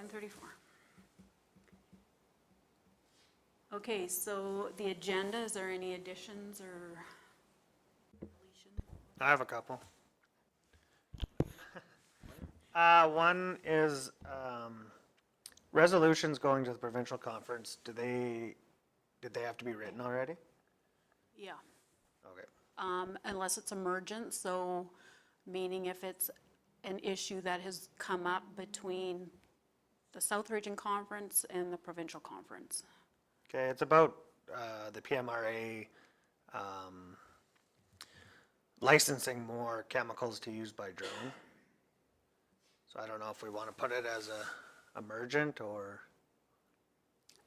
10:34. Okay, so the agenda, is there any additions or deletions? I have a couple. One is resolutions going to the provincial conference. Did they have to be written already? Yeah, Okay. unless it's emergent, so meaning if it's an issue that has come up between the South Region Conference and the provincial conference. Okay, it's about the PMRA licensing more chemicals to use by drone. So I don't know if we want to put it as a emergent or,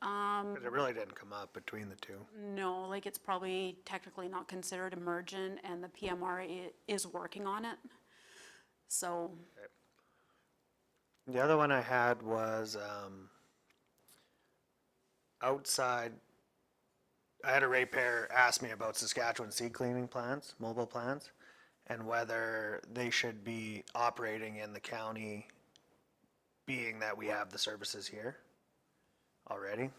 because it really didn't come up between the two. No, like it's probably technically not considered emergent and the PMRA is working on it. So, The other one I had was outside. I had a ratepayer ask me about Saskatchewan seed cleaning plants, mobile plants, and whether they should be operating in the county, being that we have the services here already,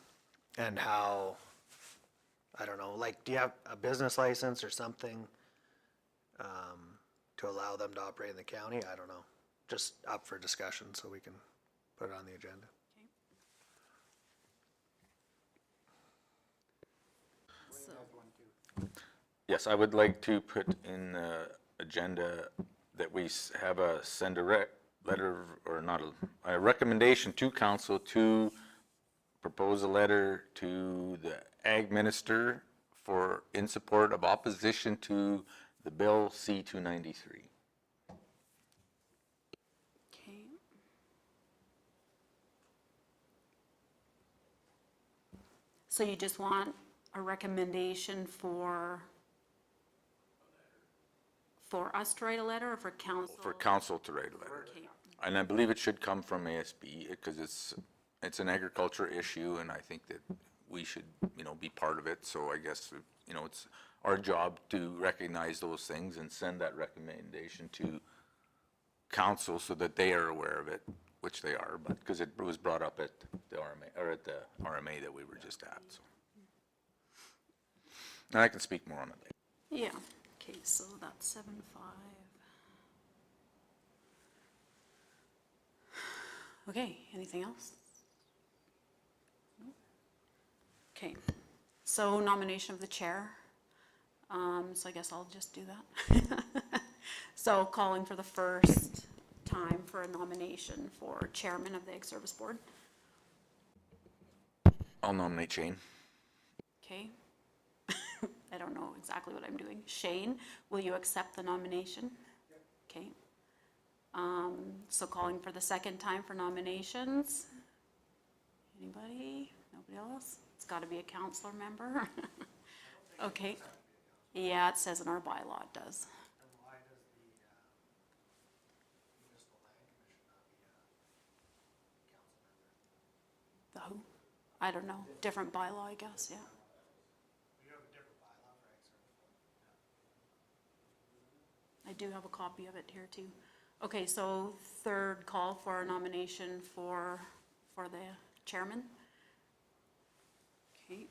and how, I don't know, like, do you have a business license or something to allow them to operate in the county? I don't know. Just up for discussion so we can put it on the agenda. so Yes, I would like to put in the agenda that we have send a letter, or not, a recommendation to council to propose a letter to the ag minister in support of opposition to the bill C-293. okay. So you just want a recommendation for us to write a letter or for council? For council to write a letter. Okay. And I believe it should come from ASB because it's an agriculture issue, and I think that we should, be part of it. So I guess, it's our job to recognize those things and send that recommendation to council so that they are aware of it, which they are, but because it was brought up at the RMA, or at the RMA that we were just at, so. And I can speak more on it later. Yeah, okay, so that's 7-5. Okay, anything else? Okay, so nomination of the chair. So I guess I'll just do that. So calling for the first time for a nomination for chairman of the Ag Service Board. I'll nominate Shane. Okay. I don't know exactly what I'm doing. Shane, will you accept the nomination? Okay. So calling for the second time for nominations. Anybody? Nobody else? It's got to be a councillor member. Okay. Yeah, it says in our bylaw it does. And why does the municipal land commission not be a council member? The who? I don't know. Different bylaw, I guess, yeah. We have a different bylaw for ag service board. I do have a copy of it here too. Okay, so third call for a nomination for the chairman. Okay.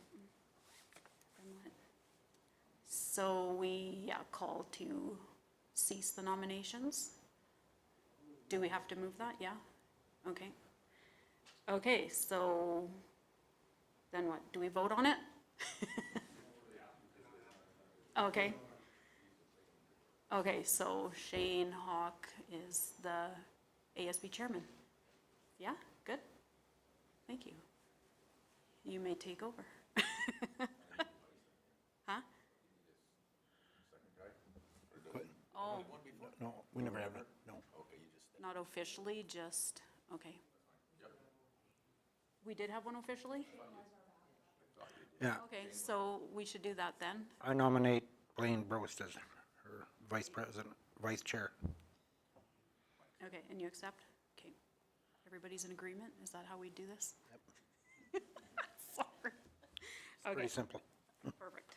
So we call to cease the nominations. Do we have to move that? Yeah? Okay. Okay, so then what? Do we vote on it? Okay. Okay, so Shane Hawk is the ASB chairman. Yeah, good. Thank you. You may take over. Huh? Oh, No, we never have it, no. not officially, just, okay. We did have one officially? Yeah, Okay, so we should do that then. I nominate Blaine Brost as her vice president, vice chair. Okay, and you accept? Okay. Everybody's in agreement? Is that how we do this? Yep. Sorry. Okay, Pretty simple. perfect.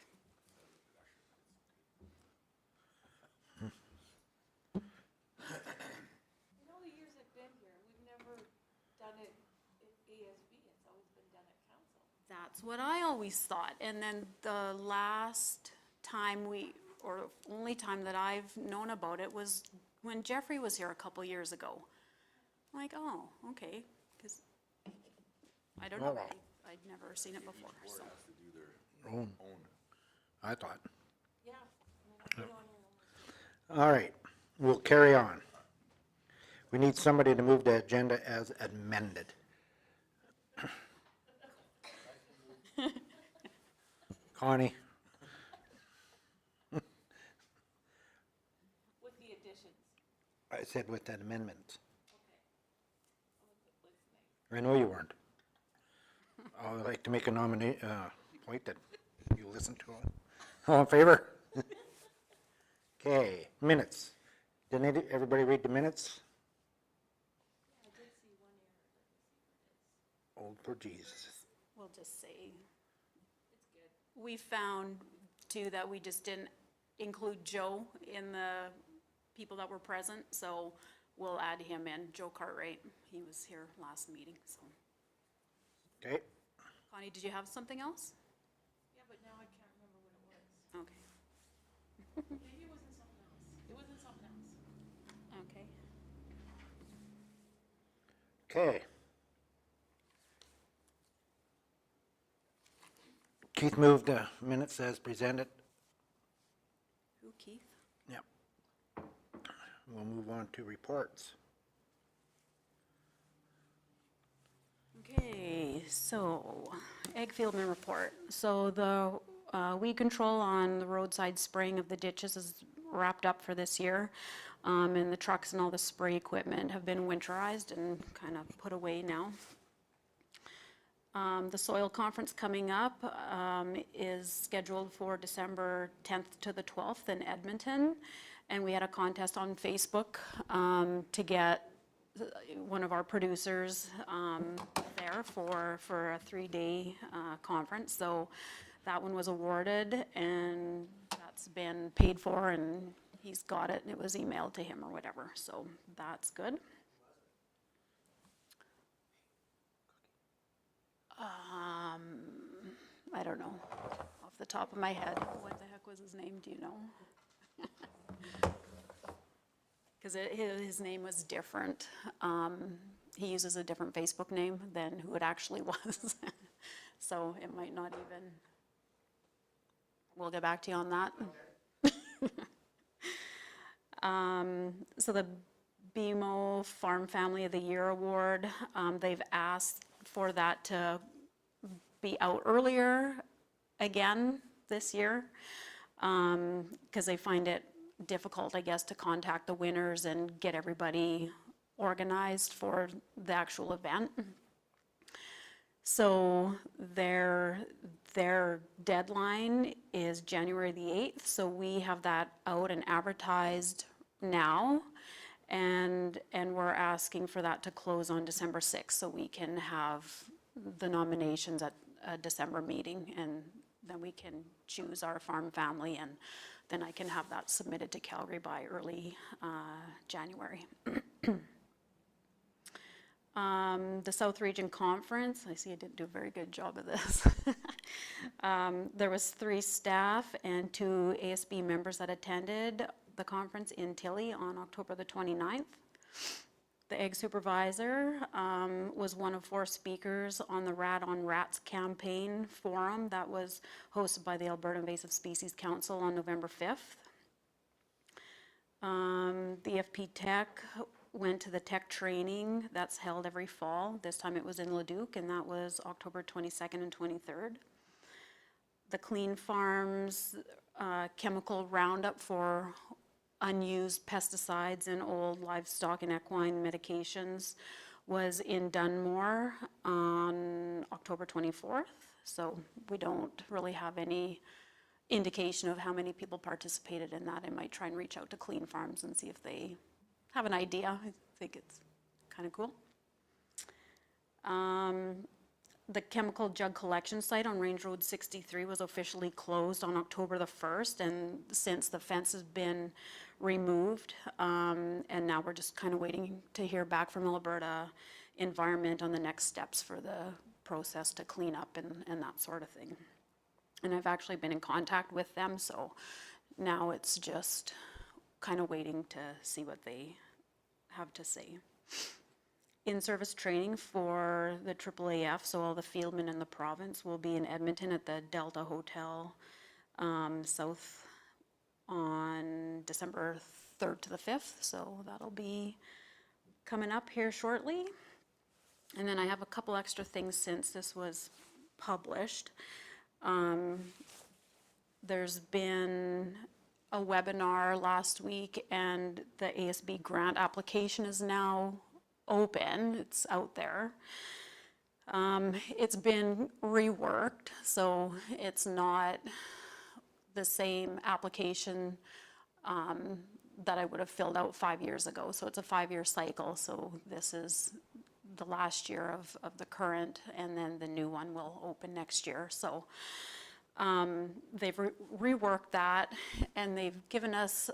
In all the years I've been here, we've never done it That's what I always thought. And then the last time or only time that I've known about it was when Jeffrey was here a couple years ago. I'm like, oh, okay, because I don't know, Oh, wow. I'd never seen it before, so. Oh, I thought. Yeah. All right, we'll carry on. We need somebody to move the agenda as amended. Connie, With the additions. I said with that amendment. Okay. I know you weren't. I would like to make a point that you listen to it. All in favor? Okay, minutes. Didn't everybody read the minutes? I did see one error. Oh, for Jesus. We'll just say, It's good. we found too that we just didn't include Joe in the people that were present, so we'll add him in, Joe Cartwright. He was here last meeting, so. Okay, Connie, did you have something else? Yeah, but now I can't remember what it was. Okay, Maybe it wasn't something else. It wasn't something else. okay. okay. Keith moved the minutes as presented. Who, Keith? Yep. We'll move on to reports. Okay, so, egg fieldman report. So the weed control on the roadside spraying of the ditches is wrapped up for this year. And the trucks and all the spray equipment have been winterized and kind of put away now. The soil conference coming up is scheduled for December 10th to the 12th in Edmonton. And we had a contest on Facebook to get one of our producers there for a 3-day conference. So that one was awarded and that's been paid for and he's got it and it was emailed to him or whatever. So that's good. I don't know off the top of my head. What the heck was his name? Do you know? Because his name was different. He uses a different Facebook name than who it actually was. So it might not even, we'll get back to you on that. So the BMO Farm Family of the Year Award, they've asked for that to be out earlier again this year, because they find it difficult, I guess, to contact the winners and get everybody organized for the actual event. So their deadline is January the 8th, so we have that out and advertised now, and we're asking for that to close on December 6th, so we can have the nominations at a December meeting, and then we can choose our farm family, and then I can have that submitted to Calgary by early January. The South Region Conference, I see I didn't do a very good job of this. There was 3 staff and 2 ASB members that attended the conference in Tilly on October the 29th. The Ag Supervisor was one of 4 speakers on the Rat on Rats campaign forum that was hosted by the Alberta Invasive Species Council on November 5th. The FP Tech went to the tech training that's held every fall. This time it was in Leduc, and that was October 22nd and 23rd. The Clean Farms chemical roundup for unused pesticides and old livestock and equine medications was in Dunmore on October 24th. So we don't really have any indication of how many people participated in that. I might try and reach out to Clean Farms and see if they have an idea. I think it's kind of cool. The chemical jug collection site on Range Road 63 was officially closed on October the 1st, and since the fence has been removed, and now we're just kind of waiting to hear back from Alberta Environment on the next steps for the process to clean up and that sort of thing. And I've actually been in contact with them, so now it's just kind of waiting to see what they have to say. In-service training for the AAAF, so all the fieldmen in the province will be in Edmonton at the Delta Hotel South on December 3rd to the 5th, so that'll be coming up here shortly. And then I have a couple extra things since this was published. There's been a webinar last week, and the ASB grant application is now open. It's out there. It's been reworked, so it's not the same application that I would have filled out 5 years ago. So it's a 5-year cycle. So this is the last year of the current, and then the new one will open next year. So they've reworked that, and they've given us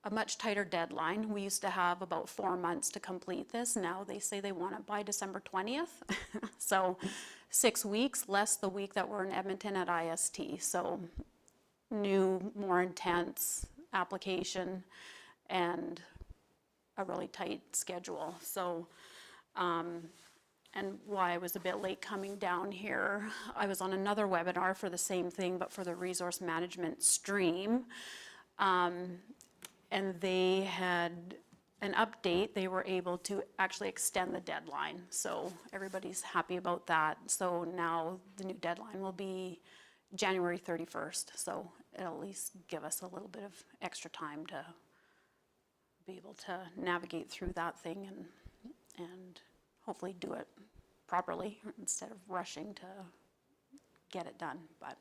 a much tighter deadline. We used to have about 4 months to complete this. Now they say they want it by December 20th. So 6 weeks, less the week that we're in Edmonton at IST. So new, more intense application and a really tight schedule. So, and why I was a bit late coming down here, I was on another webinar for the same thing, but for the resource management stream. And they had an update. They were able to actually extend the deadline. So everybody's happy about that. So now the new deadline will be January 31st. So it'll at least give us a little bit of extra time to be able to navigate through that thing and hopefully do it properly instead of rushing to get it done. But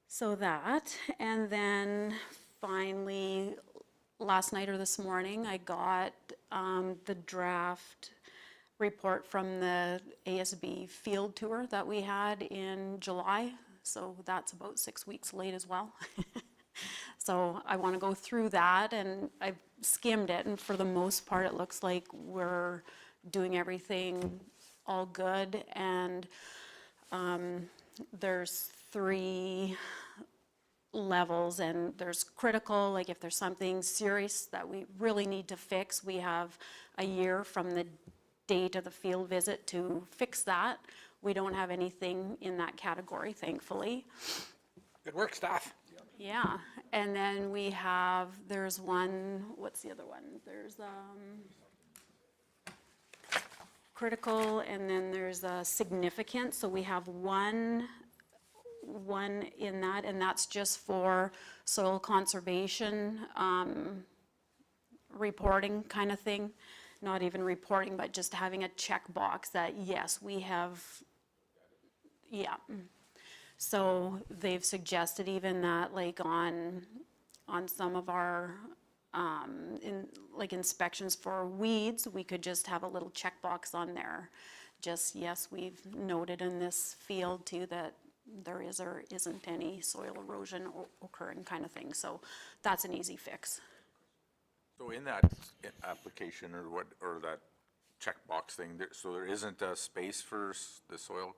so that, and then finally, last night or this morning, I got the draft report from the ASB field tour that we had in July. So that's about 6 weeks late as well. So I want to go through that, and I've skimmed it, and for the most part, it looks like we're doing everything all good. And there's 3 levels, and there's critical, like if there's something serious that we really need to fix, we have a year from the date of the field visit to fix that. We don't have anything in that category, thankfully. Good work, staff. Yeah, and then we have, there's one, what's the other one? There's critical, and then there's a significant. So we have one in that, and that's just for soil conservation reporting kind of thing. Not even reporting, but just having a checkbox that yes, we have, yeah. So they've suggested even that, like on some of our inspections for weeds, we could just have a little checkbox on there. Just yes, we've noted in this field too that there is or isn't any soil erosion occurring kind of thing. So that's an easy fix. So in that application or that checkbox thing, so there isn't a space for the soil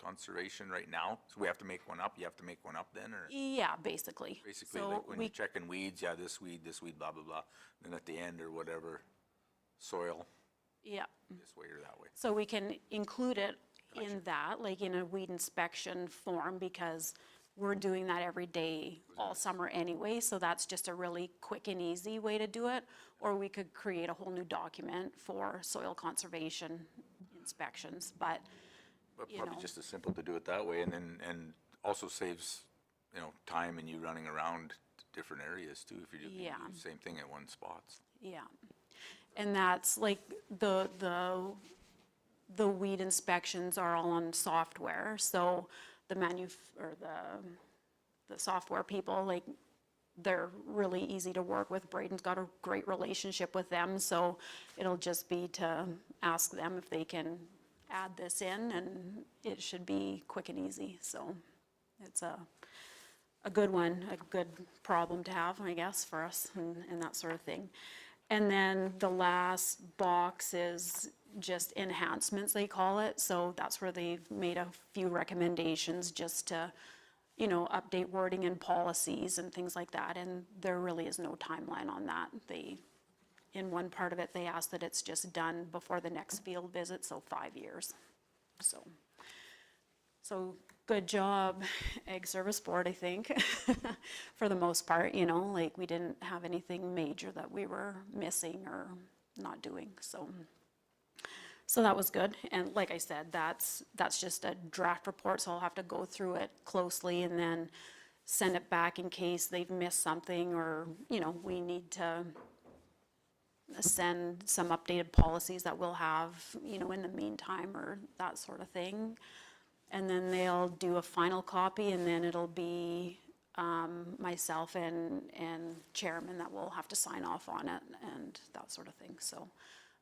conservation right now? So we have to make one up? You have to make one up then, or? Yeah, basically. Basically, So like when you're checking weeds, yeah, this weed, blah, blah, blah. Then at the end or whatever, soil, yeah. this way or that way. So we can include it in that, like in a weed inspection form, because we're doing that every day all summer anyway, so that's just a really quick and easy way to do it. Or we could create a whole new document for soil conservation inspections, but you Probably know. just as simple to do it that way, and also saves, time and you running around different areas too, if you do Yeah. the same thing at one spot. Yeah, and that's like the weed inspections are all on software, so the software people, like, they're really easy to work with. Braden's got a great relationship with them, so it'll just be to ask them if they can add this in, and it should be quick and easy. So it's a good one, a good problem to have, I guess, for us and that sort of thing. And then the last box is just enhancements, they call it. So that's where they've made a few recommendations just to, you know, update wording and policies and things like that. And there really is no timeline on that. In one part of it, they ask that it's just done before the next field visit, so 5 years. So good job, Ag Service Board, I think, for the most part, you know, like we didn't have anything major that we were missing or not doing, so that was good. And like I said, that's just a draft report, so I'll have to go through it closely and then send it back in case they've missed something or, you know, we need to send some updated policies that we'll have, you know, in the meantime or that sort of thing. And then they'll do a final copy and then it'll be myself and chairman that will have to sign off on it and that sort of thing. So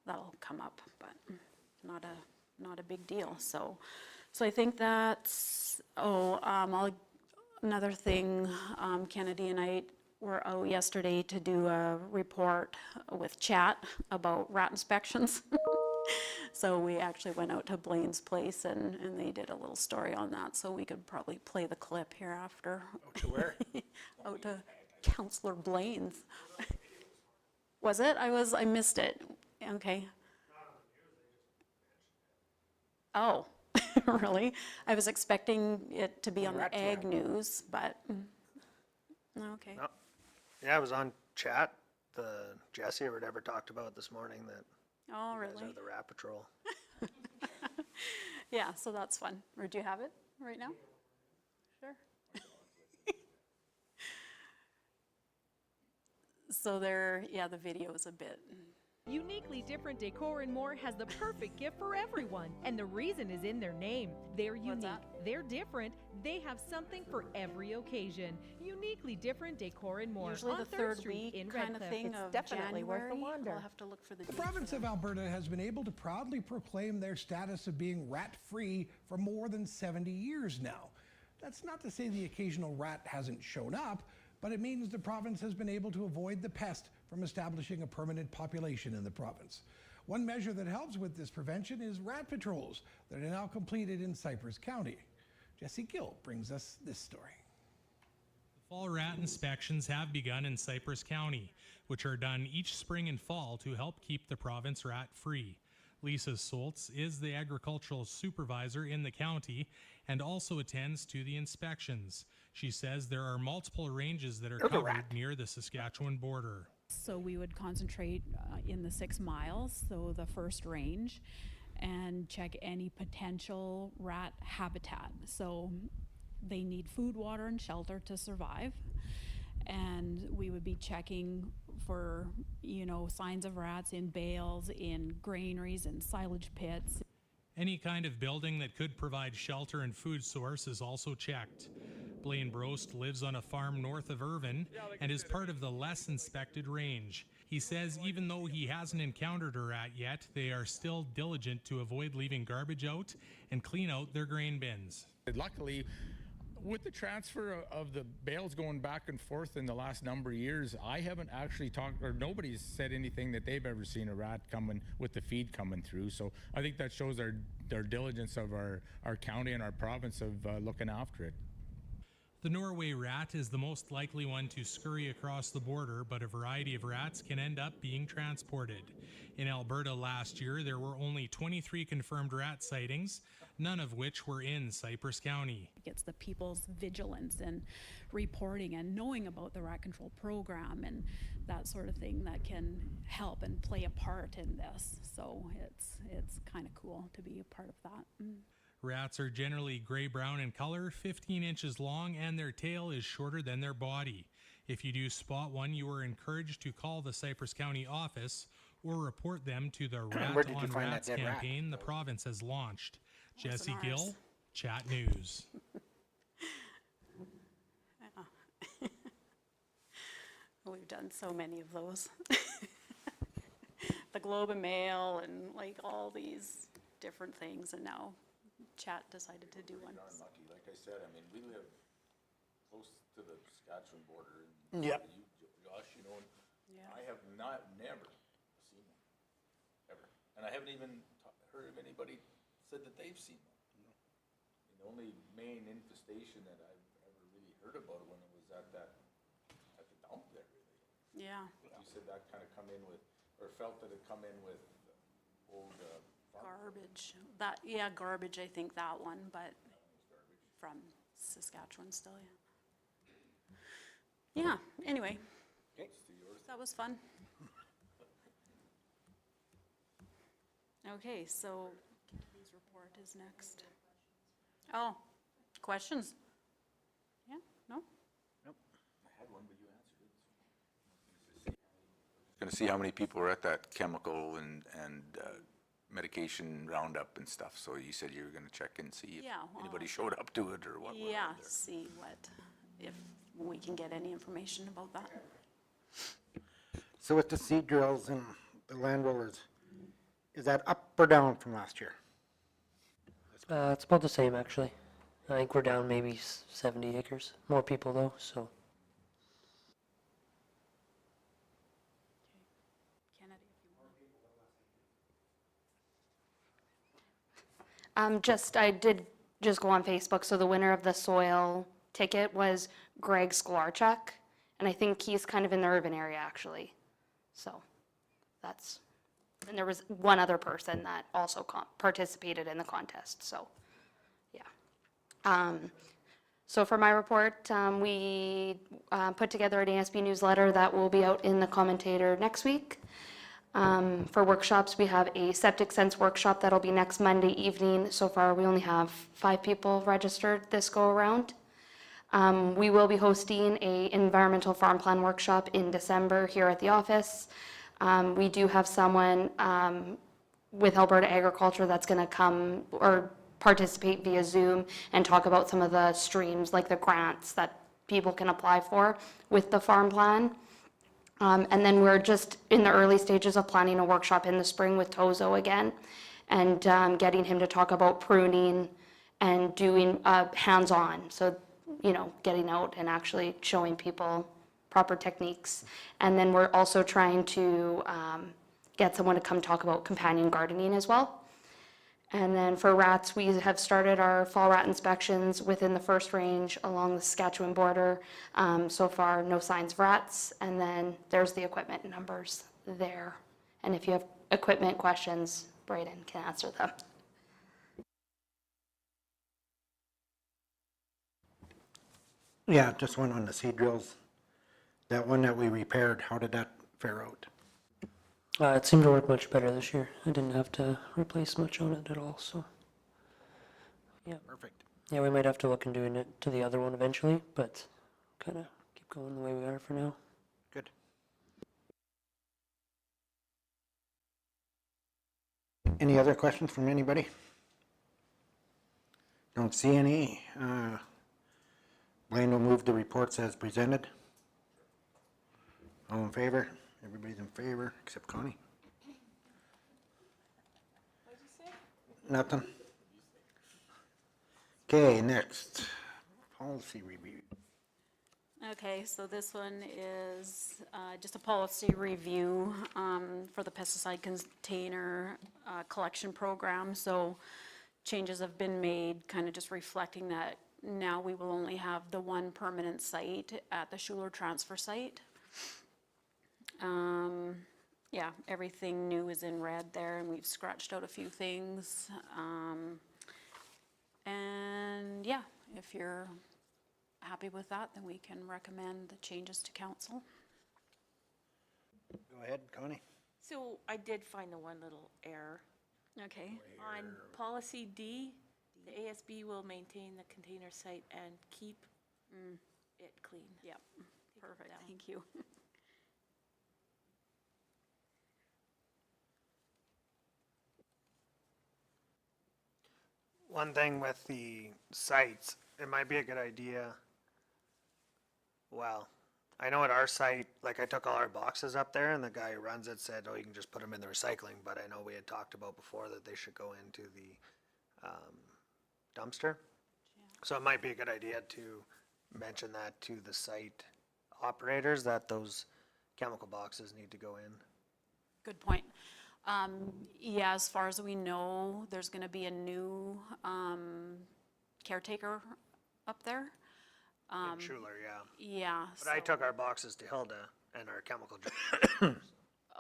that'll come up, but not a big deal. So I think that's, another thing, Kennedy and I were out yesterday to do a report with Chat about rat inspections. So we actually went out to Blaine's place and they did a little story on that, so we could probably play the clip here after. Out to where? Out to Counselor Blaine's. Was it? I missed it. Okay. Oh, really? I was expecting it to be on the Rat ag trap. news, but, okay. No. Yeah, I was on chat, Jesse or whatever talked about this morning that Oh, you guys really? are the rat patrol. Yeah, so that's fun. Or do you have it right now? Sure. So there, yeah, the video is a bit, Uniquely different decor and more has the perfect gift for everyone. And the reason is in their name. They're unique. that? They're different. They have something for every occasion. Uniquely different decor and more. usually on the 3rd third Street week in kind of Redcliffe. thing It's of definitely worth January. the wander. I'll have to look for the The date for province that. of Alberta has been able to proudly proclaim their status of being rat-free for more than 70 years now. That's not to say the occasional rat hasn't shown up, but it means the province has been able to avoid the pest from establishing a permanent population in the province. One measure that helps with this prevention is rat patrols that are now completed in Cypress County. Jesse Gill brings us this story. Fall rat inspections have begun in Cypress County, which are done each spring and fall to help keep the province rat-free. Lisa Soltz is the agricultural supervisor in the county and also attends to the inspections. She says there are multiple ranges that are covered near the Saskatchewan border. So we would concentrate in the 6 miles, so the first range, and check any potential rat habitat. So they need food, water, and shelter to survive. And we would be checking for, you know, signs of rats in bales, in granaries, and silage pits. Any kind of building that could provide shelter and food source is also checked. Blaine Brost lives on a farm north of Irvine and is part of the less inspected range. He says even though he hasn't encountered a rat yet, they are still diligent to avoid leaving garbage out and clean out their grain bins. Luckily, with the transfer of the bales going back and forth in the last number of years, I haven't actually talked, or nobody's said anything that they've ever seen a rat coming with the feed coming through. So I think that shows our diligence of our county and our province of looking after it. The Norway rat is the most likely one to scurry across the border, but a variety of rats can end up being transported. In Alberta last year, there were only 23 confirmed rat sightings, none of which were in Cypress County. It gets the people's vigilance and reporting and knowing about the rat control program and that sort of thing that can help and play a part in this. So it's kind of cool to be a part of that. Rats are generally gray-brown in color, 15 inches long, and their tail is shorter than their body. If you do spot one, you are encouraged to call the Cypress County office or report them to the Rat Where did you on find that Rats dead rat? campaign the province has launched. Jesse ours. Gill, Chat News. We've done so many of those. The Globe and Mail and like all these different things, and now Chat decided to do one. Darn lucky, like I said, I mean, we live close to the Saskatchewan border. And Yep. Josh, you know, Yeah. I have never And I haven't even heard of anybody said that they've seen one. The only main infestation that I've ever really heard about when it was at the dump there, really. Yeah, You said that kind of come in with, or felt that it come in with old, garbage. That, yeah, garbage, I think that one, but from Saskatchewan still, yeah. Yeah, anyway. That was fun. Okay, so Kathy's report is next. Oh, questions? Yeah, no? Gonna see how many people were at that chemical and medication roundup and stuff, so you said you were gonna check and see if Yeah, well, anybody showed up to it or what went Yeah, on there. see what, if we can get any information about that. So with the seed drills and the land rollers, is that up or down from last year? It's about the same, actually. I think we're down maybe 70 acres. More people, though, so. Kennedy, if you want. I did just go on Facebook, so the winner of the soil ticket was Greg Sklarchuk, and I think he's kind of in the urban area, actually. So, and there was one other person that also participated in the contest, so, yeah. So for my report, we put together an ASB newsletter that will be out in the Commentator next week. For workshops, we have a septic sense workshop that'll be next Monday evening. So far, we only have 5 people registered this go around. We will be hosting a environmental farm plan workshop in December here at the office. We do have someone with Alberta Agriculture that's going to come or participate via Zoom and talk about some of the streams, like the grants that people can apply for with the farm plan. And then we're just in the early stages of planning a workshop in the spring with Tozo again, and getting him to talk about pruning and doing hands-on. So, getting out and actually showing people proper techniques. And then we're also trying to get someone to come talk about companion gardening as well. And then for rats, we have started our fall rat inspections within the first range along the Saskatchewan border. So far, no signs of rats. And then there's the equipment numbers there. And if you have equipment questions, Brayden can answer them. Yeah, just one on the seed drills. That one that we repaired, how did that fare out? It seemed to work much better this year. I didn't have to replace much on it at all, so. Yeah. Perfect. Yeah, we might have to look into doing it to the other one eventually, but kind of keep going the way we are for now. Good. Any other questions from anybody? Don't see any. Blaine will move the reports as presented. All in favor? Everybody's in favor, except Connie. What'd you say? Nothing. Okay, next, policy review. Okay, so this one is just a policy review for the pesticide container collection program. So changes have been made, kind of just reflecting that now we will only have the one permanent site at the Schuler transfer site. Yeah, everything new is in red there, and we've scratched out a few things. And yeah, if you're happy with that, then we can recommend the changes to council. Go ahead, Connie. So I did find the one little error. Okay. On policy D, the ASB will maintain the container site and keep it clean. Yep, perfect, down. thank you. One thing with the sites, it might be a good idea. Well, I know at our site, like I took all our boxes up there and the guy who runs it said, oh, you can just put them in the recycling, but I know we had talked about before that they should go into the dumpster. So it might be a good idea to mention that to the site operators, that those chemical boxes need to go in. Good point. Yeah, as far as we know, there's gonna be a new, caretaker up there. In Schuler, yeah. Yeah. But I so- took our boxes to Hilda and our chemical.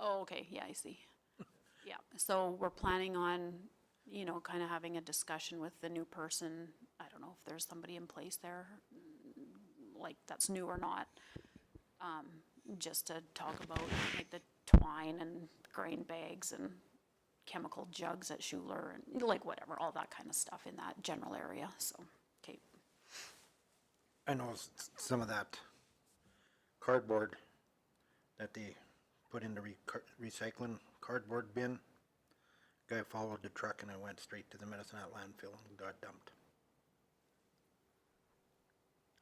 Oh, okay, yeah, I see. Yeah, so we're planning on, you know, kind of having a discussion with the new person. I don't know if there's somebody in place there, like that's new or not. Just to talk about like the twine and grain bags and chemical jugs at Schuler and like whatever, all that kind of stuff in that general area, so, okay. I know some of that cardboard that they put in the recycling cardboard bin. Guy followed the truck and it went straight to the Medicine Hat landfill and got dumped.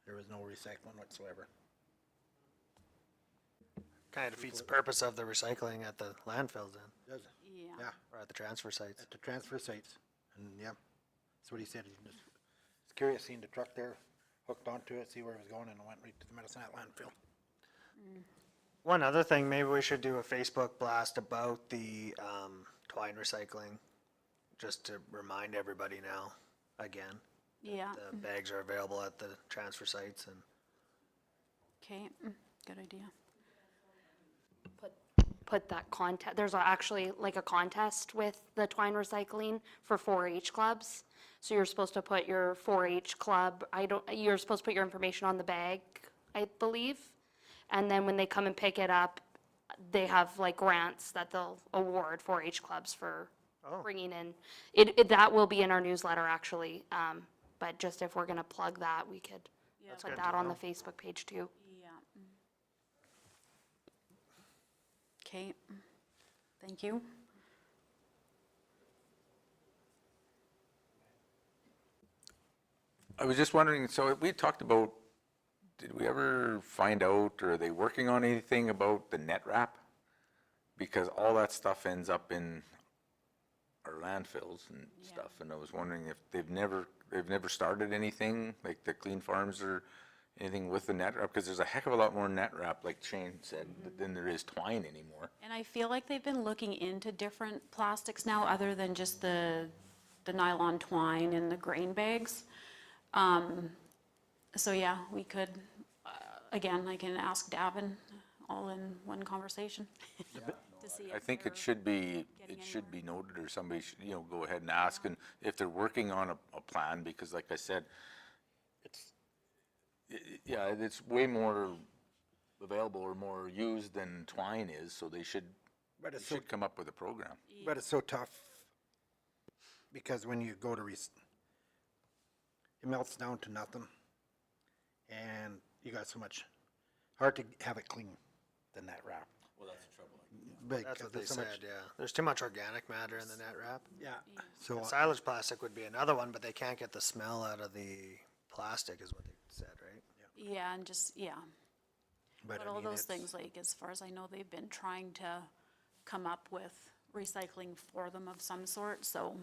There was no recycling whatsoever. Kind of defeats the purpose of the recycling at the landfills then, Does it? Yeah. Yeah, or at the transfer sites. at the transfer sites. And yeah, that's what he said. He just was curious, seeing the truck there, hooked onto it, see where it was going, and it went right to the Medicine Hat landfill. One other thing, maybe we should do a Facebook blast about the twine recycling, just to remind everybody now, again. Yeah, The bags are available at the transfer sites and okay, good idea. Put that contest, there's actually like a contest with the twine recycling for 4-H clubs. So you're supposed to put your 4-H club, you're supposed to put your information on the bag, I believe. And then when they come and pick it up, they have like grants that they'll award 4-H clubs for bringing in. That will be in our newsletter actually, but just if we're gonna plug that, we could put that on the Facebook page too. Yeah. Okay, thank you. I was just wondering, so we talked about, did we ever find out, or are they working on anything about the net wrap? Because all that stuff ends up in our landfills and stuff, and I was wondering if they've never started anything, like the Clean Farms or anything with the net wrap, because there's a heck of a lot more net wrap, like Shane said, than there is twine anymore. And I feel like they've been looking into different plastics now, other than just the nylon twine and the grain bags. So yeah, we could, again, I can ask Davin all in one conversation. To see I if think they're it should be getting noted, or somebody should, go ahead and ask, and if they're working on a plan, because like I said, it's way more available or more used than twine is, so they should come up with a program. But it's so tough, because when you go to it melts down to nothing, and you got so much, hard to have it clean than that wrap. Well, that's the trouble. that's what they said, yeah. There's too much organic matter in the net wrap. Yeah, so, And silage plastic would be another one, but they can't get the smell out of the plastic is what they said, right? Yeah, and just, yeah. But I all mean, those it's- things, like, as far as I know, they've been trying to come up with recycling for them of some sort, so,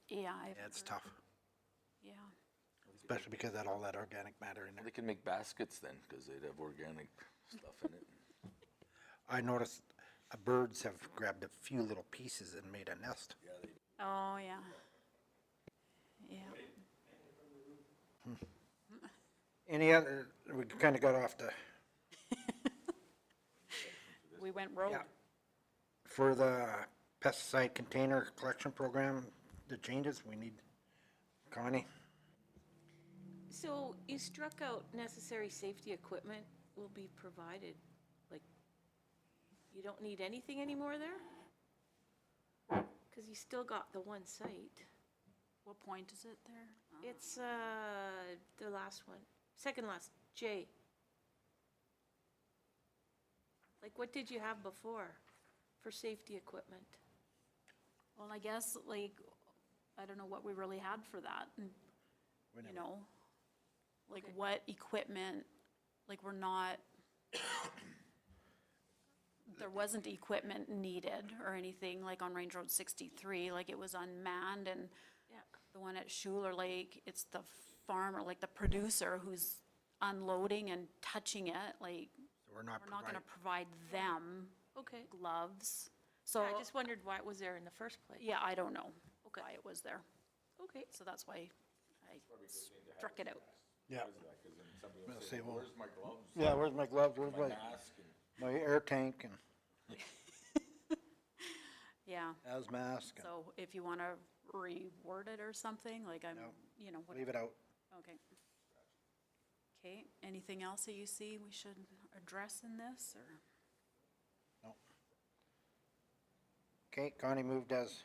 yeah. it's tough, Yeah. especially because that all that organic matter in there. They can make baskets then, because they'd have organic stuff in it. I noticed birds have grabbed a few little pieces and made a nest. Oh, yeah. Yeah. Any other, we kind of got off the, We went rogue. yeah. For the pesticide container collection program, the changes, we need Connie. So you struck out necessary safety equipment will be provided. Like, you don't need anything anymore there? Because you still got the one site. What point is it there? It's the last one, second last, J. Like, what did you have before for safety equipment? Well, I guess, like, I don't know what we really had for that, you know? Like, Okay. what equipment, like, we're not, there wasn't equipment needed or anything, like on Range Road 63, like, it was unmanned, and Yeah. the one at Schuler Lake, it's the farmer, like, the producer who's unloading and touching it, like, We're not we're not gonna providing, provide them Okay. gloves So, I just wondered why it was there in the first place. yeah, I don't know why it was there. Okay. So that's why I struck it out. Yeah. Somebody I'll will say, say, well, where's my gloves? Yeah, where's my gloves, where's My my, mask? And my air tank and Yeah, as mask and so if you want to reword it or something, like I'm, No. you know, what, leave it out. okay. Okay, anything else that you see we should address in this, or? No. Okay, Connie moved as,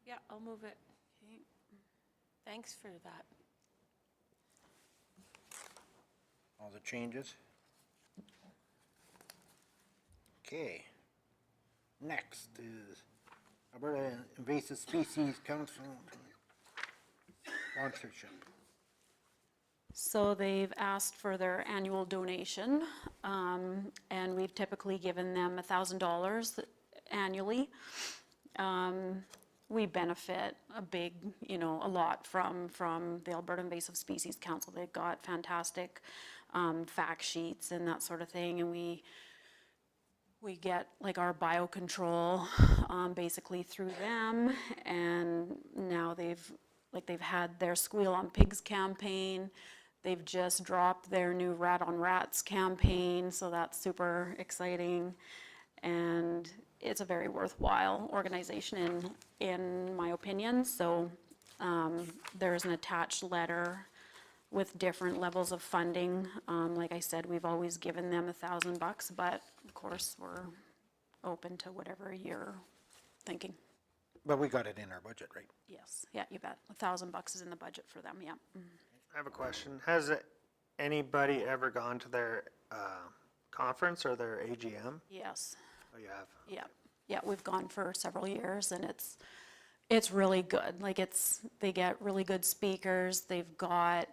Yeah, I'll move it. Okay, Thanks for that. all the changes. Okay. Next is Alberta Invasive Species Council sponsorship. so they've asked for their annual donation, and we've typically given them $1,000 annually. We benefit a lot from the Alberta Invasive Species Council. They've got fantastic fact sheets and that sort of thing, and we get like our biocontrol basically through them, and now they've had their Squeal on Pigs campaign. They've just dropped their new Rat on Rats campaign, so that's super exciting. And it's a very worthwhile organization in my opinion. So there's an attached letter with different levels of funding. Like I said, we've always given them $1,000, but of course we're open to whatever you're thinking. But we got it in our budget, right? Yes, yeah, you bet. $1,000 is in the budget for them, yeah. I have a question. Has anybody ever gone to their conference or their AGM? Yes. Oh, you have? Yeah, yeah, we've gone for several years, and it's really good. Like they get really good speakers. They've got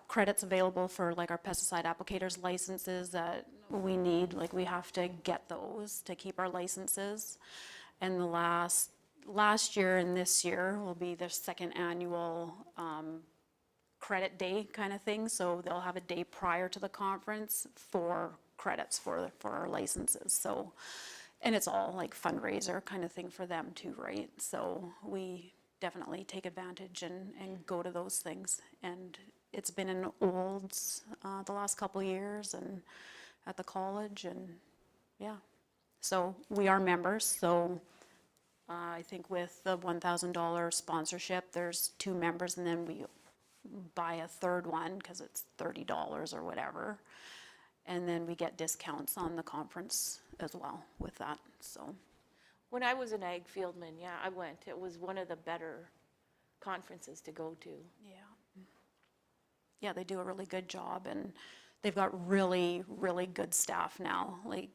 credits available for like our pesticide applicators licenses that we need. Like we have to get those to keep our licenses. And the last year and this year will be their second annual credit day kind of thing. So they'll have a day prior to the conference for credits for our licenses. So, and it's all like fundraiser kind of thing for them too, right? So we definitely take advantage and go to those things. And it's been in Olds the last couple of years and at the college, and yeah. So we are members. So I think with the $1,000 sponsorship, there's 2 members, and then we buy a third one because it's $30 or whatever. And then we get discounts on the conference as well with that, so. When I was an ag fieldman, yeah, I went. It was one of the better conferences to go to. Yeah. Yeah, they do a really good job, and they've got really, really good staff now. Like,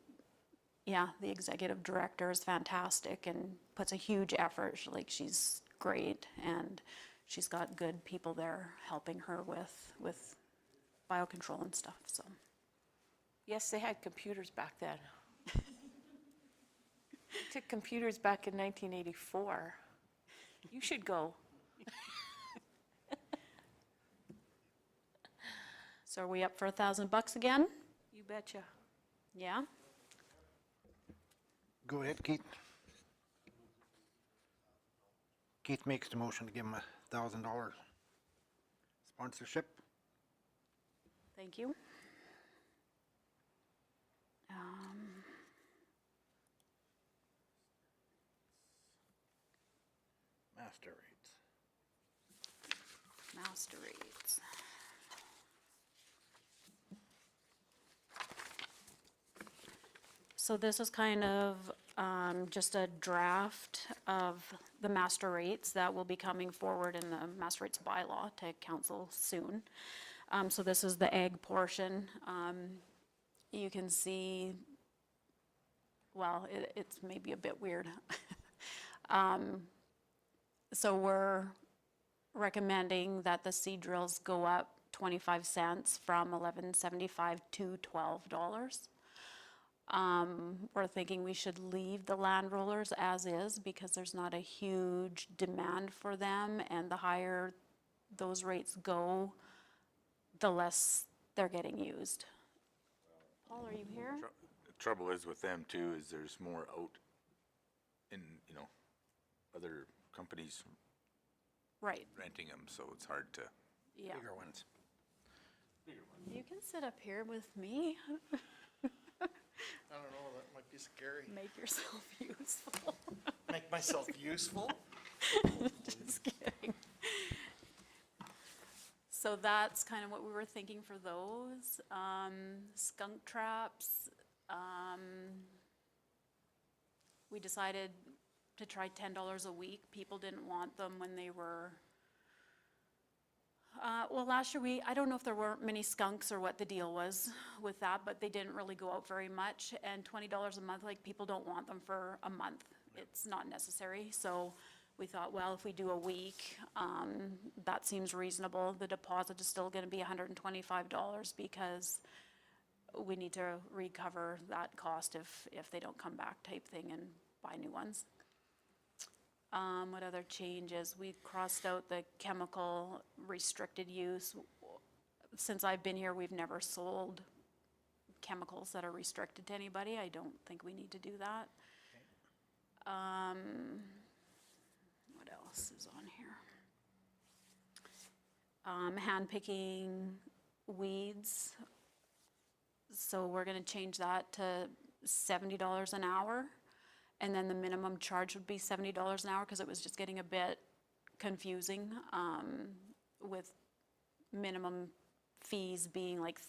yeah, the executive director is fantastic and puts a huge effort. She's great, and she's got good people there helping her with biocontrol and stuff, so. Yes, they had computers back then. They took computers back in 1984. You should go. So are we up for $1,000 again? You betcha. Yeah? Go ahead, Keith. Keith makes the motion to give him $1,000 sponsorship. Thank you. Master rates. Master rates. So this is kind of just a draft of the master rates that will be coming forward in the master rates bylaw to council soon. So this is the ag portion. You can see, well, it's maybe a bit weird. So we're recommending that the seed drills go up 25 cents from $11.75 to $12. We're thinking we should leave the land rollers as is because there's not a huge demand for them, and the higher those rates go, the less they're getting used. Paul, are you here? trouble is with them too, is there's more out in, other companies Right, renting them, so it's hard to. yeah. Bigger ones. You can sit up here with me. I don't know, that might be scary. Make yourself useful. Make myself useful? Just kidding. So that's kind of what we were thinking for those. Skunk traps, we decided to try $10 a week. People didn't want them when they were, well, last year I don't know if there weren't many skunks or what the deal was with that, but they didn't really go out very much. And $20 a month, like, people don't want them for a month. It's not necessary. So we thought, well, if we do a week, that seems reasonable. The deposit is still gonna be $125 because we need to recover that cost if they don't come back type thing and buy new ones. What other changes? We crossed out the chemical restricted use. Since I've been here, we've never sold chemicals that are restricted to anybody. I don't think we need to do that. What else is on here? Hand picking weeds. So we're gonna change that to $70 an hour. And then the minimum charge would be $70 an hour, because it was just getting a bit confusing, with minimum fees being like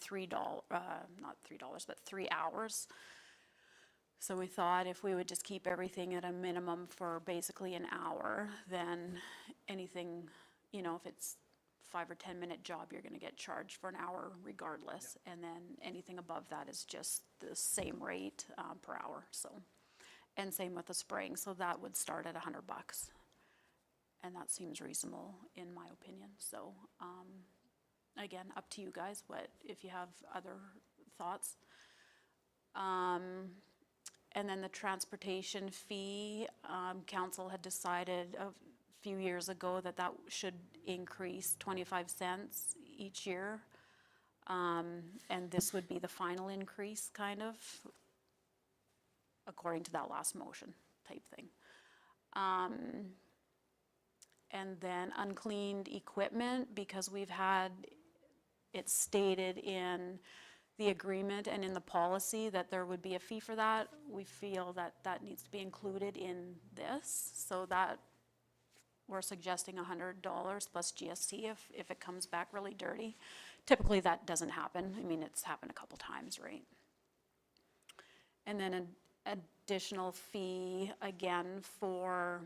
not $3, but 3 hours. So we thought if we would just keep everything at a minimum for basically an hour, then anything, if it's 5 or 10 minute job, you're gonna get charged for an hour regardless. And then anything above that is just the same rate, per hour, so. And same with the spraying, so that would start at $100. And that seems reasonable in my opinion, so, again, up to you guys, if you have other thoughts. And then the transportation fee, council had decided a few years ago that should increase 25 cents each year. And this would be the final increase, kind of, according to that last motion type thing. And then uncleaned equipment, because we've had it stated in the agreement and in the policy that there would be a fee for that. We feel that that needs to be included in this, so that we're suggesting $100 plus GST if it comes back really dirty. Typically that doesn't happen. I mean, it's happened a couple times, right? And then an additional fee, again, for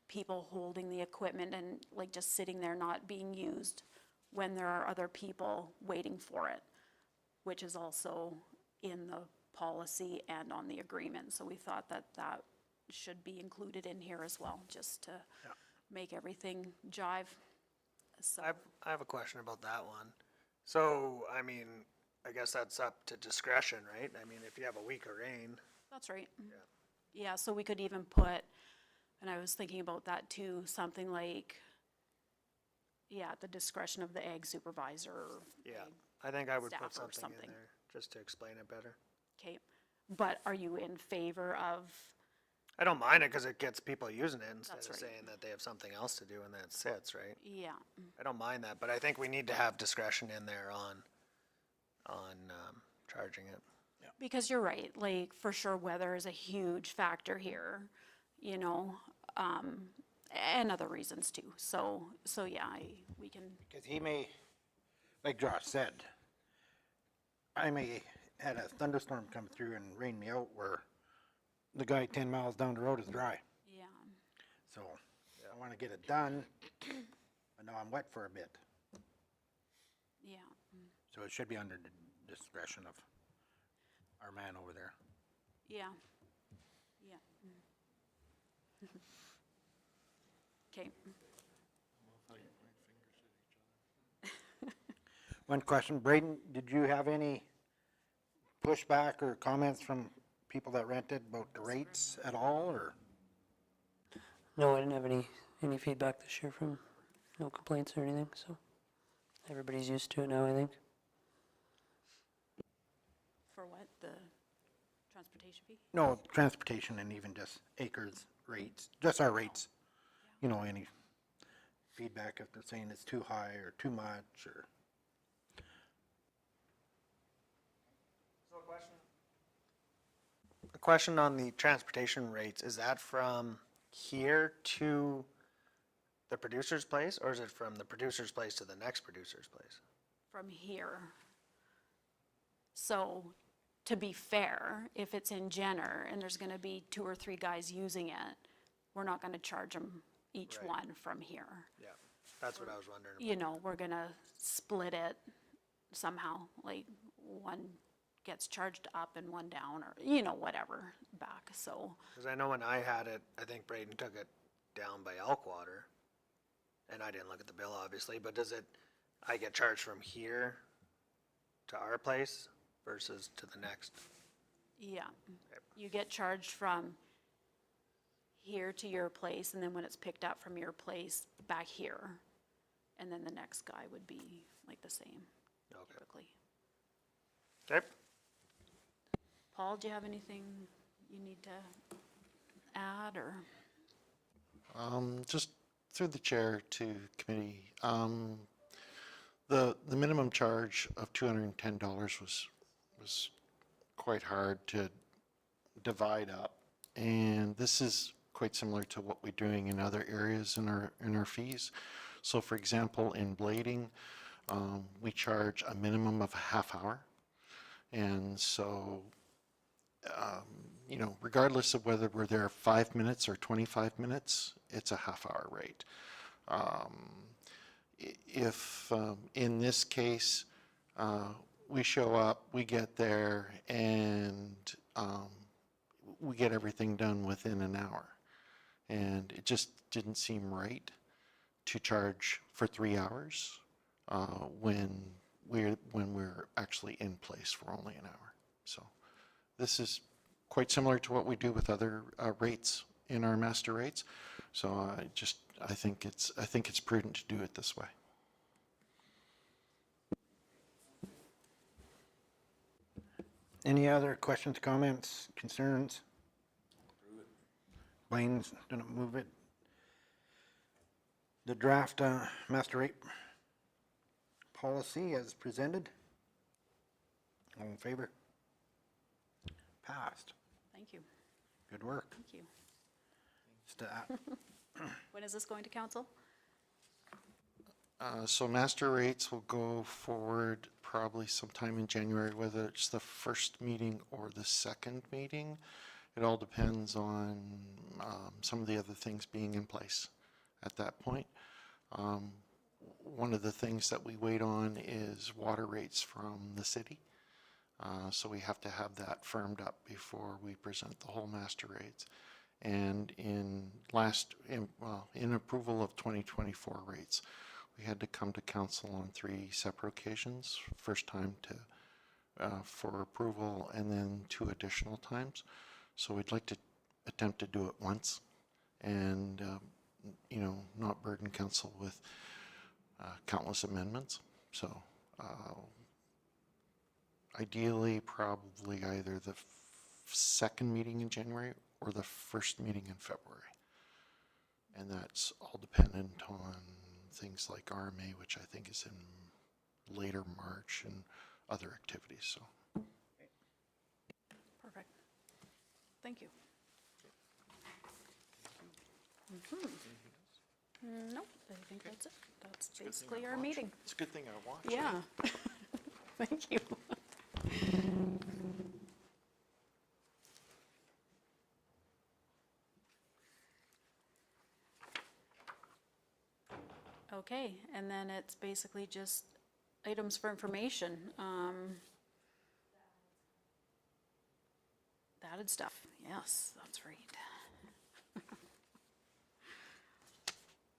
people holding the equipment and like just sitting there not being used when there are other people waiting for it, which is also in the policy and on the agreement. So we thought that that should be included in here as well, just to make everything jive. So I have a question about that one. So, I mean, I guess that's up to discretion, right? I mean, if you have a week of rain. that's right. Yeah, so we could even put, and I was thinking about that too, something like, at the discretion of the ag supervisor. or Yeah, ag I think I would staff put or something in something. there, just to explain it better. Okay, but are you in favor of, I don't mind it because it gets people using it instead That's of right. saying that they have something else to do and that sits, right? yeah, I don't mind that, but I think we need to have discretion in there on charging it. because you're right, like, for sure, weather is a huge factor here, and other reasons too. So yeah, we can, Because he may, like Josh said, I may had a thunderstorm come through and rain me out where the guy 10 miles down the road is dry. yeah, So I want to get it done, but now I'm wet for a bit. yeah. So it should be under the discretion of our man over there. Yeah. Yeah. Okay. One question, Braden, did you have any pushback or comments from people that rented about the rates at all, or? No, I didn't have any feedback this year from, no complaints or anything, so everybody's used to it now, I think. For what? The transportation fee? No, transportation and even just acres rates, just our rates. You know, any feedback if they're saying it's too high or too much or. A question on the transportation rates, is that from here to the producer's place, or is it from the producer's place to the next producer's place? From here. So, to be fair, if it's in Jenner and there's gonna be 2 or 3 guys using it, we're not gonna charge them each Right. one from here. Yeah, that's what I was wondering. You know, we're gonna split it somehow, like one gets charged up and one down, or, you know, whatever, back, so. Because I know when I had it, I think Braden took it down by Elkwater, and I didn't look at the bill, obviously, but does it, I get charged from here to our place versus to the next? Yeah, you get charged from here to your place, and then when it's picked up from your place, back here. And then the next guy would be like the same, typically. Okay. Paul, do you have anything you need to add, or? Just through the chair to committee, the minimum charge of $210 was quite hard to divide up, and this is quite similar to what we're doing in other areas in our fees. So, for example, in blading, we charge a minimum of a half hour, and so you know, regardless of whether we're there 5 minutes or 25 minutes, it's a half-hour rate. If in this case we show up, we get there, and we get everything done within an hour, and it just didn't seem right to charge for 3 hours when we're actually in place for only an hour. So this is quite similar to what we do with other rates in our master rates. So I think it's prudent to do it this way. Any other questions, comments, concerns? Blaine's gonna move it. The draft master rate policy as presented. All in favor? Passed. Thank you, Good work. thank you. When is this going to council? So master rates will go forward probably sometime in January, whether it's the first meeting or the second meeting. It all depends on some of the other things being in place at that point. One of the things that we wait on is water rates from the city. So we have to have that firmed up before we present the whole master rates. And in approval of 2024 rates, we had to come to council on 3 separate occasions. First time for approval, and then 2 additional times. So we'd like to attempt to do it once, and you know, not burden council with countless amendments. So ideally, probably either the second meeting in January or the first meeting in February. And that's all dependent on things like RMA, which I think is in later March, and other activities. So. Perfect. Thank you. Nope, I think that's it. That's basically our meeting. It's a good thing I watched. Yeah. Thank you. Okay, and then it's basically just items for information. The added stuff, yes, that's right.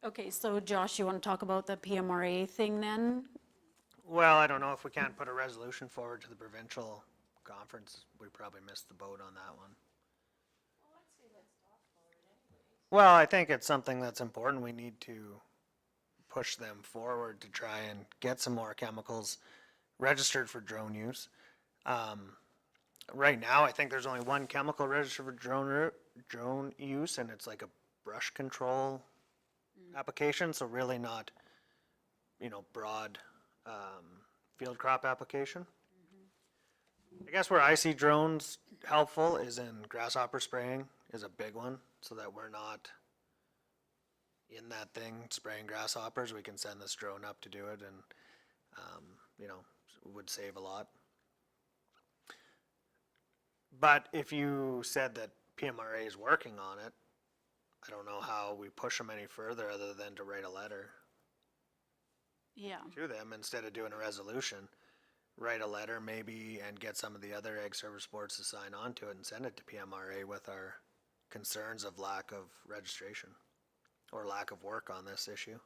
Okay, so Josh, you want to talk about the PMRA thing then? Well, I don't know if we can't put a resolution forward to the provincial conference. We probably missed the boat on that one. Well, I think it's something that's important. We need to push them forward to try and get some more chemicals registered for drone use. right now, I think there's only one chemical registered for drone use, and it's like a brush control application, so really not, broad, field crop application. I guess where I see drones helpful is in grasshopper spraying is a big one, so that we're not in that thing spraying grasshoppers. We can send this drone up to do it, and, would save a lot. But if you said that PMRA is working on it, I don't know how we push them any further other than to write a letter Yeah, to them instead of doing a resolution. Write a letter maybe and get some of the other Ag Service boards to sign on to it and send it to PMRA with our concerns of lack of registration or lack of work on this issue.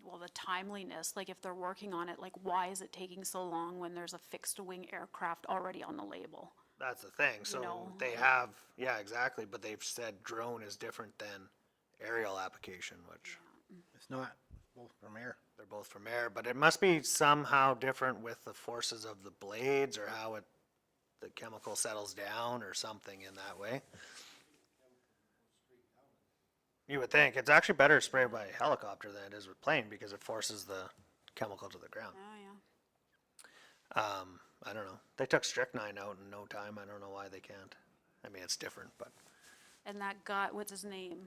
well, the timeliness, like if they're working on it, like why is it taking so long when there's a fixed wing aircraft already on the label? That's the thing. So know, they have, yeah, exactly, but they've said drone is different than aerial application, which It's not, both from air. they're both from air, but it must be somehow different with the forces of the blades or how the chemical settles down or something in that way. You would think. It's actually better sprayed by helicopter than it is with plane because it forces the chemical to the ground. Oh, yeah. I don't know. They took strychnine out in no time. I don't know why they can't. I mean, it's different, but And that guy, what's his name?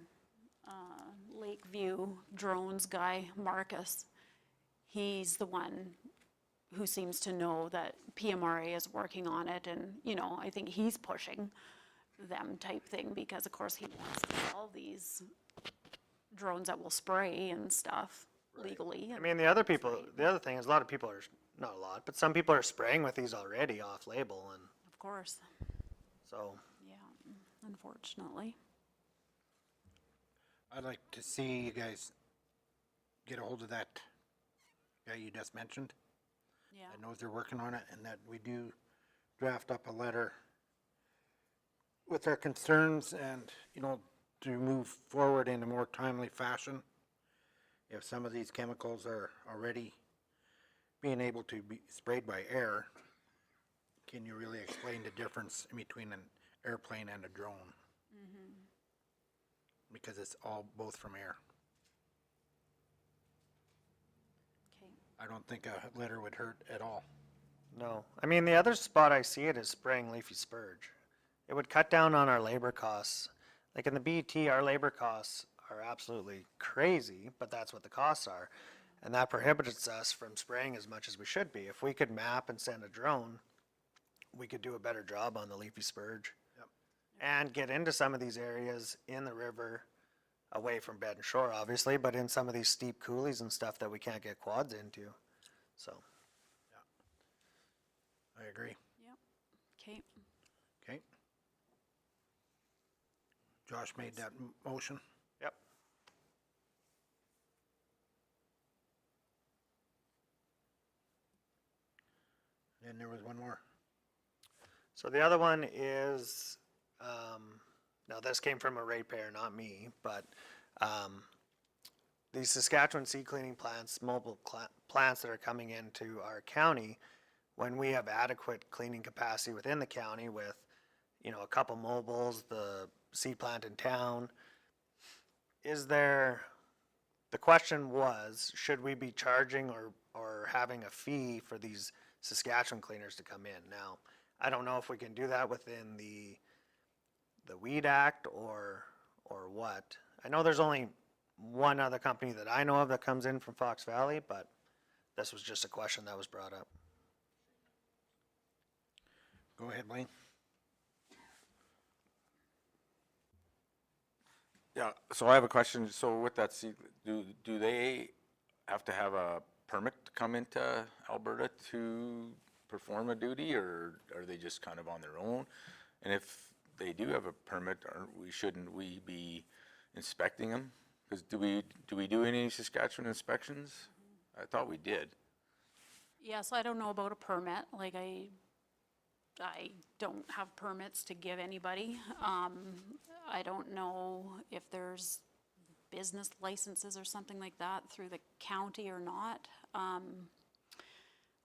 Lakeview drones guy, Marcus. He's the one who seems to know that PMRA is working on it, and, I think he's pushing them type thing, because of course he wants to sell these drones that will spray and stuff legally. I mean, the other thing is a lot of people are, not a lot, but some people are spraying with these already off label, and Of course, so, yeah, unfortunately. I'd like to see you guys get a hold of that guy you just mentioned. Yeah. I know they're working on it, and that we do draft up a letter with our concerns and, to move forward in a more timely fashion. If some of these chemicals are already being able to be sprayed by air, can you really explain the difference in between an airplane and a drone? Because it's all both from air. Okay. I don't think a letter would hurt at all. no. I mean, the other spot I see it is spraying leafy spurge. It would cut down on our labor costs. Like in the BT, our labor costs are absolutely crazy, but that's what the costs are. And that prohibits us from spraying as much as we should be. If we could map and send a drone, we could do a better job on the leafy spurge. Yep. And get into some of these areas in the river, away from bed and shore, obviously, but in some of these steep coulees and stuff that we can't get quads into. So, I agree. Yep. Okay. Okay. Josh made that motion. yep. Then there was one more. So the other one is, now this came from a ratepayer, not me, but these Saskatchewan seed cleaning plants, mobile plants that are coming into our county, when we have adequate cleaning capacity within the county with, a couple mobiles, the seed plant in town, the question was, should we be charging or having a fee for these Saskatchewan cleaners to come in? Now, I don't know if we can do that within the Weed Act or what. I know there's only one other company that I know of that comes in from Fox Valley, but this was just a question that was brought up. Go ahead, Wayne. Yeah, so I have a question. So with that, do they have to have a permit to come into Alberta to perform a duty, or are they just kind of on their own? And if they do have a permit, shouldn't we be inspecting them? Because do we do any Saskatchewan inspections? I thought we did. Yeah, so I don't know about a permit, like I don't have permits to give anybody. I don't know if there's business licenses or something like that through the county or not.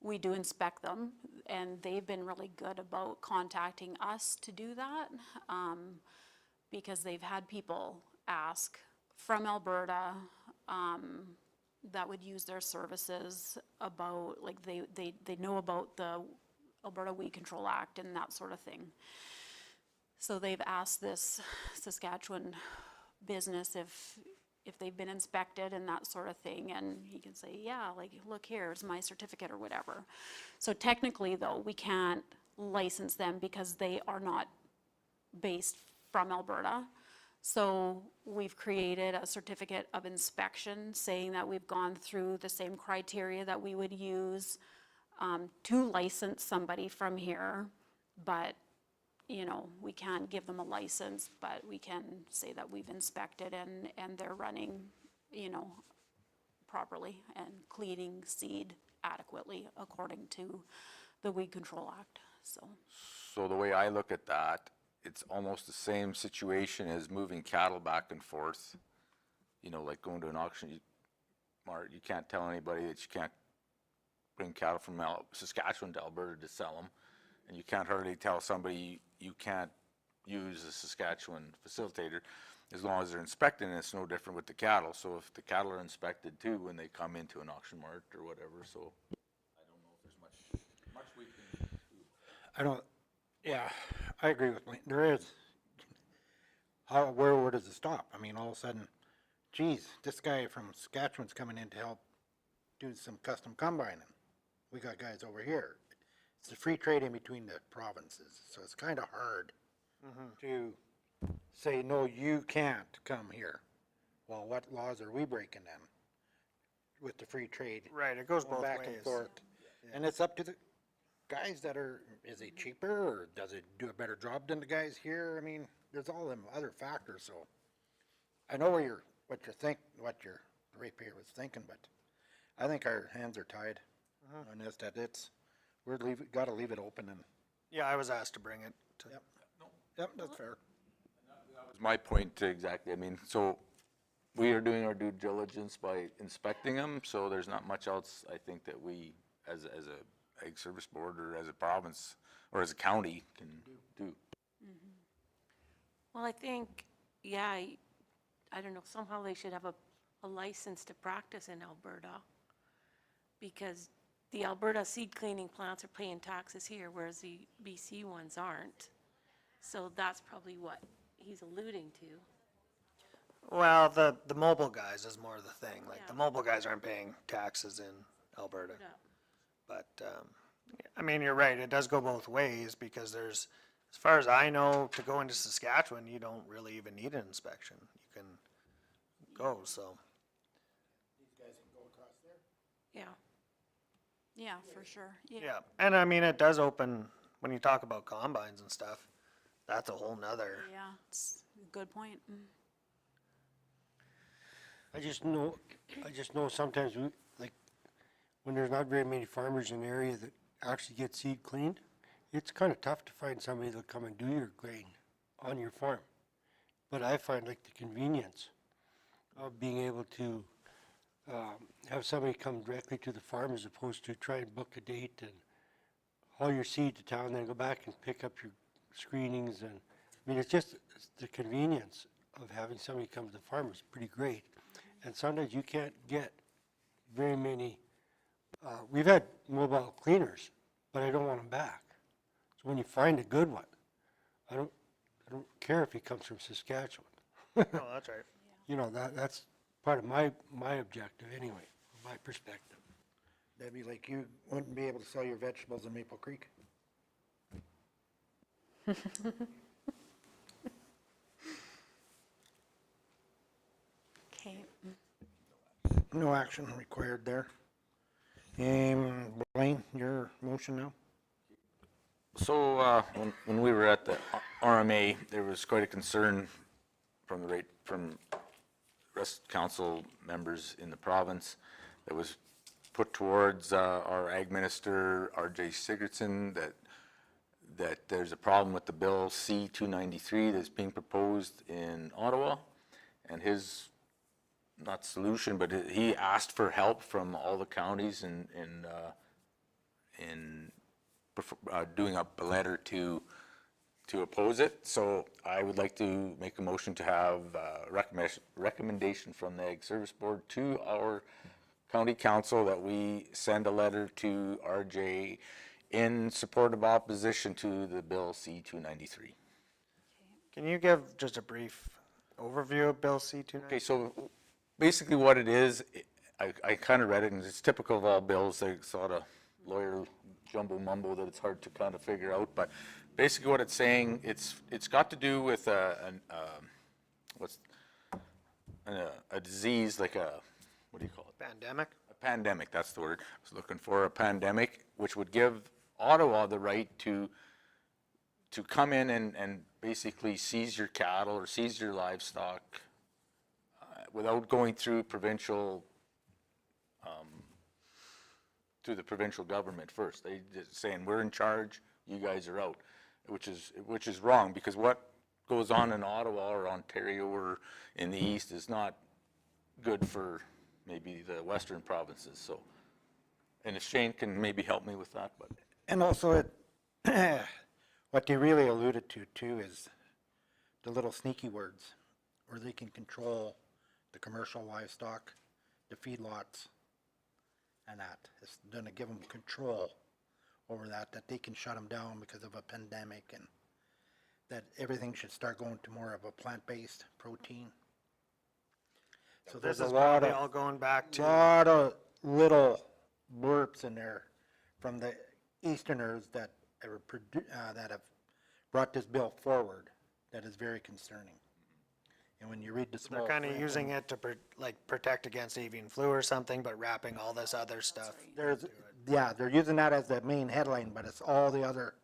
we do inspect them, and they've been really good about contacting us to do that, because they've had people ask from Alberta, that would use their services about, like, they know about the Alberta Weed Control Act and that sort of thing. So they've asked this Saskatchewan business if they've been inspected and that sort of thing, and he can say, yeah, like, look, here's my certificate or whatever. So technically, though, we can't license them because they are not based from Alberta. So we've created a certificate of inspection saying that we've gone through the same criteria that we would use to license somebody from here, but you know, we can't give them a license, but we can say that we've inspected and they're running, you know, properly and cleaning seed adequately according to the Weed Control Act, so. So the way I look at that, it's almost the same situation as moving cattle back and forth. You know, like going to an auction, you can't tell anybody that you can't bring cattle from Saskatchewan to Alberta to sell them. And you can't hardly tell somebody you can't use a Saskatchewan facilitator as long as they're inspecting. It's no different with the cattle. So if the cattle are inspected too when they come into an auction mart or whatever, so I don't know if there's much we can do. I don't, yeah, I agree with Wayne. There is. Where does it stop? I mean, all of a sudden, geez, this guy from Saskatchewan's coming in to help do some custom combining. We got guys over here. It's a free trade in between the provinces, so it's kind of hard to say, no, you can't come here. Well, what laws are we breaking then with the free trade? Right, it goes Going both back ways. and forth. And it's up to the guys that are, is it cheaper or does it do a better job than the guys here? I mean, there's all them other factors, so I know what your ratepayer was thinking, but I think our hands are tied on this, that gotta leave it open and. Yeah, I was asked to bring it to. Yep, that's fair. That was my point exactly. I mean, so we are doing our due diligence by inspecting them, so there's not much else I think that we, as a Ag Service Board or as a province or as a county can do. Well, I think, yeah, I don't know, somehow they should have a license to practice in Alberta, because the Alberta seed cleaning plants are paying taxes here, whereas the BC ones aren't. So that's probably what he's alluding to. Well, the mobile guys is more the thing. Like, Yeah. the mobile guys aren't paying taxes in Alberta. Yeah. But, I mean, you're right, it does go both ways, because there's, as far as I know, to go into Saskatchewan, you don't really even need an inspection. You can go, so. Yeah. Yeah, for sure, Yeah, and I mean, it does open, when you talk about combines and stuff, that's a whole nother. Yeah, it's a good point. I just know sometimes like, when there's not very many farmers in the area that actually get seed cleaned, it's kind of tough to find somebody that'll come and do your grain on your farm. But I find like the convenience of being able to have somebody come directly to the farm as opposed to try and book a date and haul your seed to town, then go back and pick up your screenings. And I mean, it's the convenience of having somebody come to the farm is pretty great. And sometimes you can't get very many. We've had mobile cleaners, but I don't want them back. So when you find a good one, I don't care if he comes from Saskatchewan. No, that's right. You know, that's part of my objective anyway, from my perspective. That'd be like you wouldn't be able to sell your vegetables in Maple Creek. Okay. No action required there. Blaine, your motion now? So when we were at the RMA, there was quite a concern from rest council members in the province that was put towards our ag minister, R.J. Sigurdsson, that there's a problem with the bill C-293 that's being proposed in Ottawa, and his, not solution, but he asked for help from all the counties in doing up a letter to oppose it. So I would like to make a motion to have recommendation from the Ag Service Board to our county council that we send a letter to RJ in support of opposition to the Bill C-293. Can you give just a brief overview of Bill C-293? Okay, so basically what it is, I kind of read it, and it's typical of all bills. They sort of lawyer jumbo mumbo that it's hard to kind of figure out. But basically what it's saying, it's got to do with a disease, like what do you call it? Pandemic? A pandemic, that's the word I was looking for. A pandemic, which would give Ottawa the right to come in and basically seize your cattle or seize your livestock without going through the provincial government first. They just saying, we're in charge, you guys are out, which is wrong, because what goes on in Ottawa or Ontario or in the East is not good for maybe the Western provinces. So, and if Shane can maybe help me with that, but. And also what they really alluded to too is the little sneaky words where they can control the commercial livestock, the feedlots, and that. It's going to give them control over that they can shut them down because of a pandemic, and that everything should start going to more of a plant-based protein. So This there's is a lot probably of, all going back to. lot of little burps in there from the Easterners that have brought this bill forward that is very concerning. And when you read the small They're kind of print, using it to protect against avian flu or something, but wrapping all this other stuff. they're using that as the main headline, but it's all the other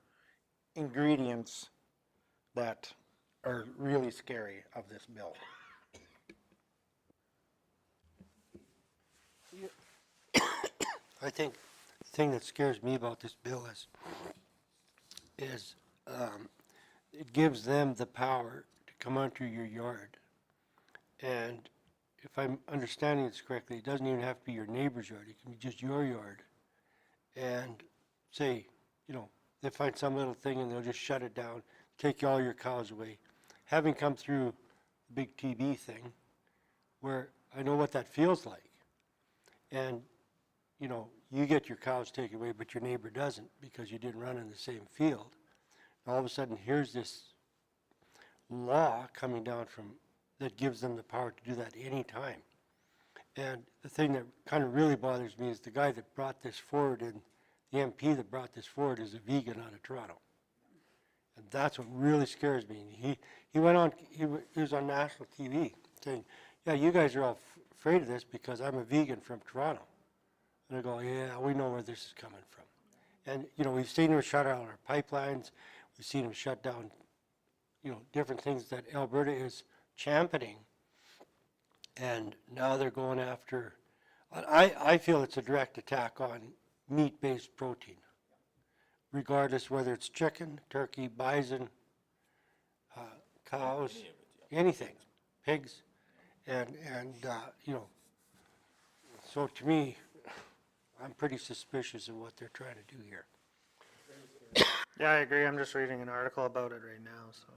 ingredients that are really scary of this bill. I think the thing that scares me about this bill is it gives them the power to come onto your yard. And if I'm understanding this correctly, it doesn't even have to be your neighbor's yard. It can be just your yard. And say, they find some little thing and they'll just shut it down, take all your cows away. Having come through the big TB thing, where I know what that feels like. And you get your cows taken away, but your neighbor doesn't because you didn't run in the same field. All of a sudden, here's this law coming down that gives them the power to do that any time. And the thing that kind of really bothers me is the guy that brought this forward, and the MP that brought this forward is a vegan out of Toronto. And that's what really scares me. He went on, he was on national TV saying, yeah, you guys are all afraid of this because I'm a vegan from Toronto. And I go, yeah, we know where this is coming from. And, we've seen them shut down our pipelines. We've seen them shut down, different things that Alberta is championing. And now they're going after, I feel it's a direct attack on meat-based protein, regardless whether it's chicken, turkey, bison, cows, anything, pigs. And so to me, I'm pretty suspicious of what they're trying to do here. Yeah, I agree. I'm just reading an article about it right now. So,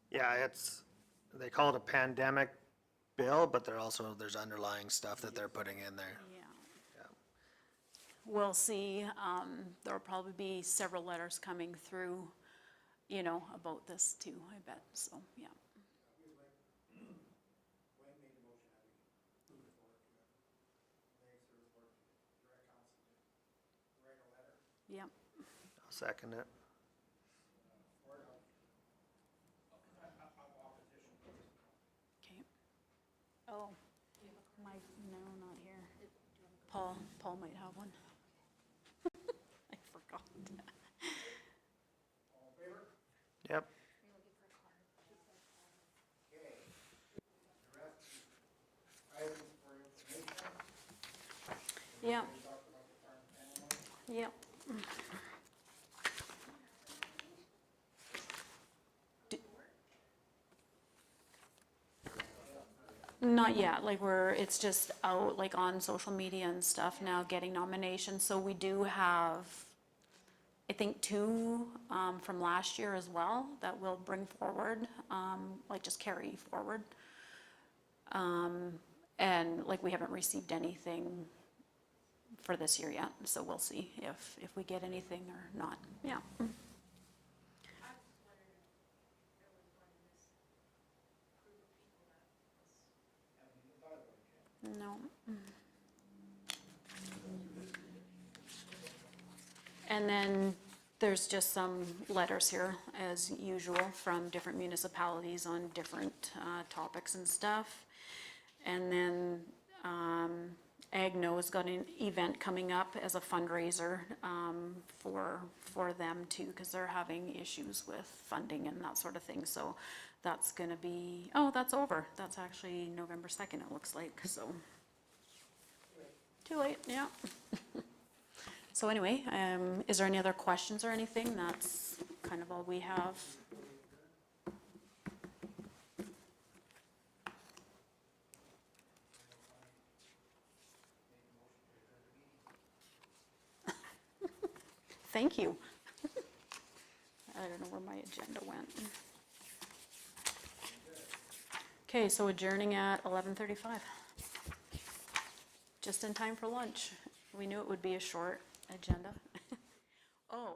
yeah, they call it a pandemic bill, but there's underlying stuff that they're putting in there. Yeah. We'll see. There'll probably be several letters coming through, about this too, I bet. So, yeah. Yep. I'll second it. Okay. Oh, no, not here. Paul might have one. I forgot. Yep. Yep. Yep. Not yet, it's just out on social media and stuff now, getting nominations, so we do have I think 2 from last year as well that we'll bring forward, like just carry forward. And like we haven't received anything for this year yet, so we'll see if we get anything or not. Yeah. No. And then there's just some letters here, as usual, from different municipalities on different topics and stuff. And then Agno has got an event coming up as a fundraiser for them too, because they're having issues with funding and that sort of thing. So that's going to be, oh, that's over. That's actually November 2nd, it looks like. So too late, yeah. So anyway, is there any other questions or anything? That's kind of all we have. Thank you. I don't know where my agenda went. Okay, so adjourning at 11:35. Just in time for lunch. We knew it would be a short agenda. Oh.